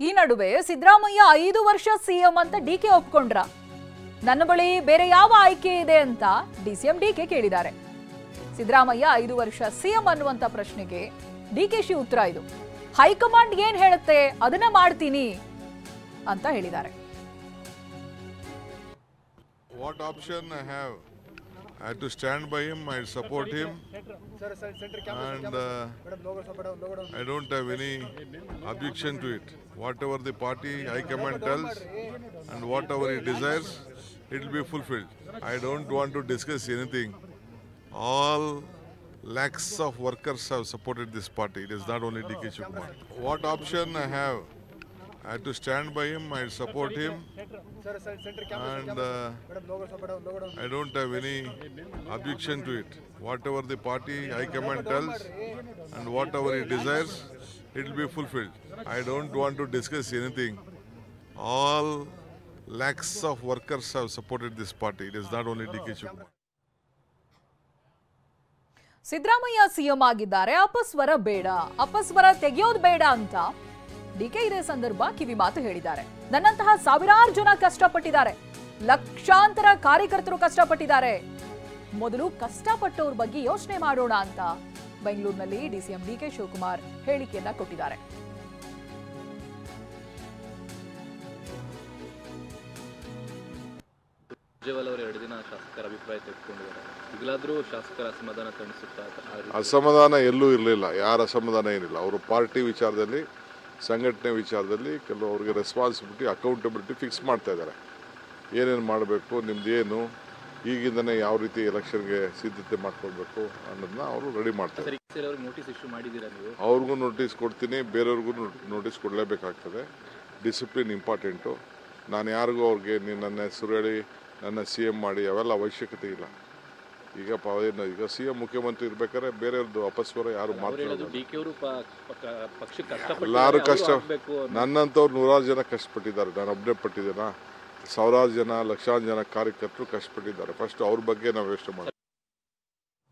ಈ ನಡುವೆ ಸಿದ್ದರಾಮಯ್ಯ 5 ವರ್ಷ ಸಿಎಂ ಅಂತ ಡಿಕೆ ಒಪ್ಕೊಂಡ್ರ. ನನ್ನ ಬಳಿ ಬೇರೆ ಯಾವ ಆಯ್ಕೆ ಇದೆ ಅಂತ ಡಿಸಿಎಂ ಡಿಕೆ ಕೇಳಿದ್ದಾರೆ. ಸಿದ್ದರಾಮಯ್ಯ 5 ವರ್ಷ ಸಿಎಂ ಅನ್ನುವಂತ ಪ್ರಶ್ನೆಗೆ ಡಿಕೆಶಿ ಉತ್ತರ ಇದು. ಹೈಕಮಾಂಡ್ ಏನ್ ಹೇಳುತ್ತೆ ಅದನ್ನ ಮಾಡ್ತೀನಿ ಅಂತ ಹೇಳಿದ್ದಾರೆ. What option I have? I have to stand by him, I support him, and I don't have any objection to it. Whatever the party High Command tells and whatever he desires, it will be fulfilled. I don't want to discuss anything. All lakhs of workers have supported this party. It is not only D.K. Shivakumar. What option I have? I have to stand by him, I support him, and I don't have any objection to it. Whatever the party High Command tells and whatever he desires, it will be fulfilled. I don't want to discuss anything. All lakhs of workers have supported this party. It is not only D.K. Shivakumar. Siddaramaiah CM ಆಗಿದ್ದಾರೆ, ಅಪಸ್ವರ ಬೇಡ, ಅಪಸ್ವರ ತೆಗೆಯೋದು ಬೇಡ ಅಂತ DK ಇದೇ ಸಂದರ್ಭ ಕಿವಿ ಮಾತು ಹೇಳಿದ್ದಾರೆ. ನನ್ನಂತಹ ಸಾವಿರಾರು ಜನ ಕಷ್ಟಪಟ್ಟಿದ್ದಾರೆ, ಲಕ್ಷಾಂತರ ಕಾರ್ಯಕರ್ತರು ಕಷ್ಟಪಟ್ಟಿದ್ದಾರೆ. ಮೊದಲು ಕಷ್ಟಪಟ್ಟವ್ರ ಬಗ್ಗೆ ಯೋಚನೆ ಮಾಡೋಣ ಅಂತ ಬೆಂಗಳೂರಿನಲ್ಲಿ ಡಿಸಿಎಂ ಡಿಕೆ ಶಿವಕುಮಾರ್ ಹೇಳಿಕೆಯನ್ನ ಕೊಟ್ಟಿದ್ದಾರೆ. ಸುರ್ಜೇವಾಲಾ ಅವರು 2 ದಿನ ಶಾಸಕರ ಅಭಿಪ್ರಾಯ ತೆಗೆದುಕೊಂಡಿದ್ದಾರೆ. ಈಗಲಾದರೂ ಶಾಸಕರ ಅಸಮಾಧಾನ ಕಾಣಿಸುತ್ತಾ? ಅಸಮಾಧಾನ ಎಲ್ಲೂ ಇರಲಿಲ್ಲ, ಯಾರ ಅಸಮಾಧಾನ ಏನಿಲ್ಲ. ಅವರು ಪಾರ್ಟಿ ವಿಚಾರದಲ್ಲಿ, ಸಂಘಟನೆ ವಿಚಾರದಲ್ಲಿ ಕೆಲವು ಅವ್ರಿಗೆ ರೆಸ್ಪಾನ್ಸಿಬಿಲಿಟಿ, ಅಕೌಂಟಬಿಲಿಟಿ ಫಿಕ್ಸ್ ಮಾಡ್ತಾ ಇದ್ದಾರೆ. ಏನೇನು ಮಾಡಬೇಕು, ನಿಮ್ದು ಏನು, ಈಗಿಂದನೇ ಯಾವ ರೀತಿ ಎಲೆಕ್ಷನ್ಗೆ ಸಿದ್ಧತೆ ಮಾಡ್ಕೊಳ್ಬೇಕು ಅನ್ನೋದನ್ನ ಅವರು ರೆಡಿ ಮಾಡ್ತಾರೆ. ಅವ್ರಿಗೂ ನೋಟಿಸ್ ಕೊಡ್ತೀನಿ, ಬೇರೆಯವ್ರಿಗೂ ನೋಟಿಸ್ ಕೊಡಲೇಬೇಕಾಗ್ತದೆ. Discipline important. ನಾನು ಯಾರಿಗೂ ಅವ್ರಿಗೆ ನನ್ನ ಹೆಸರು ಹೇಳಿ ನನ್ನ CM ಮಾಡಿ ಅವೆಲ್ಲ ಅವಶ್ಯಕತೆ ಇಲ್ಲ. ಈಗ CM ಮುಖ್ಯಮಂತ್ರಿ ಇರ್ಬೇಕಾದ್ರೆ ಬೇರೆಯವ್ರದ್ದು ಅಪಸ್ವರ ಯಾರು ಮಾತಾಡೋದು. ಎಲ್ಲರೂ ಕಷ್ಟ, ನನ್ನಂಥವ್ರು 100 ಜನ ಕಷ್ಟಪಟ್ಟಿದ್ದಾರೆ, ನಾನು ಒಬ್ಬನೇ ಪಟ್ಟಿದ್ದೇನಾ? ಸಾವಿರಾರು ಜನ, ಲಕ್ಷಾಂತರ ಜನ ಕಾರ್ಯಕರ್ತರು ಕಷ್ಟಪಟ್ಟಿದ್ದಾರೆ. ಫಸ್ಟ್ ಅವ್ರ ಬಗ್ಗೆ ನಾವು ಯೋಚನೆ ಮಾಡ್ತೀವಿ.